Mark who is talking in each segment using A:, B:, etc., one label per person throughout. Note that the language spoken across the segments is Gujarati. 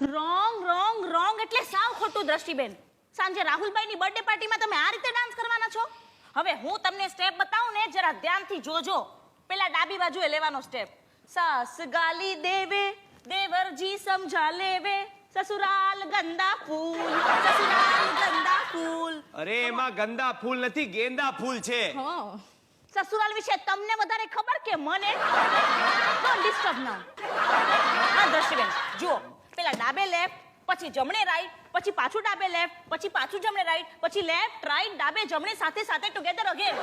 A: રોંગ એટલે સાવ ખોટું દ્રષ્ટિબેન. સાંજે રાહુલભાઈની બર્થડે પાર્ટીમાં તમે આ રીતે ડાન્સ કરવાના છો? હવે હું તમને સ્ટેપ બતાવું ને, જરા ધ્યાનથી જોજો. પેલા ડાબી બાજુએ લેવાનો સ્ટેપ. સાસ ગાલી દેવે દેવરજી સમજા લેવે, સસુરાલ ગંદા ફૂલ, સસુરાલ ગંદા ફૂલ.
B: અરે એમાં ગંદા ફૂલ નથી, ગેંદા ફૂલ છે.
A: સસુરાલ વિશે તમને વધારે ખબર કે મને? ડોન્ટ ડિસ્ટર્બ નાઉ. હા દ્રષ્ટિબેન જો, પેલા ડાબે લેફ્ટ, પછી જમણે રાઈટ, પછી પાછું ડાબે લેફ્ટ, પછી પાછું જમણે રાઈટ, પછી લેફ્ટ રાઈટ ડાબે જમણે સાથે સાથે ટુગેધર અગેન.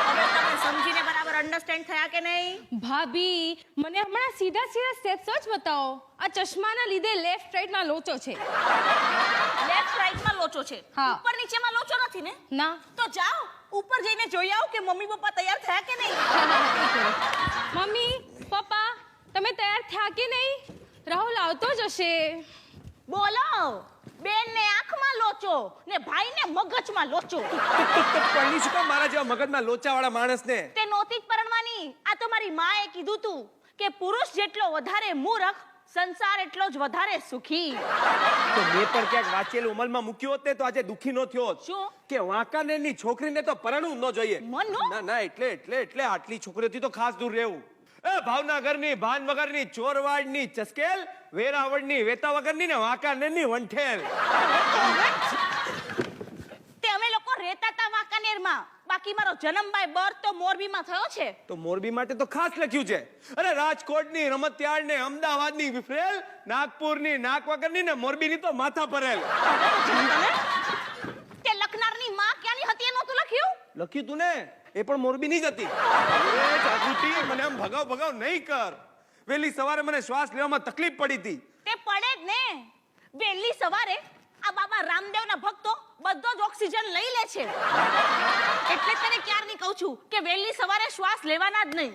A: હવે તમે સમજીને બરાબર અન્ડરસ્ટેન્ડ થયા કે નહીં?
C: ભાભી, મને હમણાં સીધા સ્ટેપ્સ જ બતાવો. આ ચશ્માના લીધે લેફ્ટ રાઈટ માં લોચો છે.
A: લેફ્ટ રાઈટ માં લોચો છે?
C: હા.
A: ઉપર નીચેમાં લોચો નથી ને?
C: ના.
A: તો જાઓ ઉપર જઈને જોઈ આવો કે મમ્મી પપ્પા તૈયાર થયા કે નહીં.
C: મમ્મી પપ્પા, તમે તૈયાર થયા કે નહીં? રાહુલ આવતો જ હશે.
A: બોલો. બેન ને આંખમાં લોચો ને ભાઈ ને મગજમાં લોચો.
B: પરણી શું કામ મારા જેવા મગજમાં લોચાવાળા માણસને?
A: તે નહોતી જ પરણવાની. આ તો મારી માએ કીધું તું કે પુરુષ જેટલો વધારે મૂર્ખ, સંસાર એટલો જ વધારે સુખી.
B: તો મેં પણ ક્યાંક વાંચેલું અમલમાં મૂક્યો હોત ને તો આજે દુખી નો થયો હોત.
A: શું?
B: કે વાંકાનેરની છોકરીને તો પરણવું ન જોઈએ.
A: મનનો?
B: ના એટલે આટલી છોકરીઓથી તો ખાસ દૂર રહેવું. એ ભાવનગરની ભાન વગરની, ચોરવાડની ચસ્કેલ, વેરાવળની વેતા વગરની ને વાંકાનેરની વંઠેલ.
A: તે અમે લોકો રહેતા હતા વાંકાનેરમાં, બાકી મારો જન્મ બાય બર્થ તો મોરબીમાં થયો છે.
B: તો મોરબી માટે તો ખાસ લખ્યું છે. અરે રાજકોટની રમતિયાળ ને, અમદાવાદની વિફરેલ, નાગપુરની નાક વગરની ને મોરબીની તો માથા પરેલ.
A: તે લખનારની માં ક્યાંની હતી એ નહોતું લખ્યું?
B: લખ્યું તું ને, એ પણ મોરબીની જ હતી. એ જાગૃતિ, મને આમ ભગાવ નહીં કર. વહેલી સવારે મને શ્વાસ લેવામાં તકલીફ પડી હતી.
A: તે પડે જ ને. વહેલી સવારે આ બાબા રામદેવના ભક્તો બધો જ ઓક્સિજન લઈ લે છે. એટલે તને ક્યારની કહું છું કે વહેલી સવારે શ્વાસ લેવાના જ નહીં.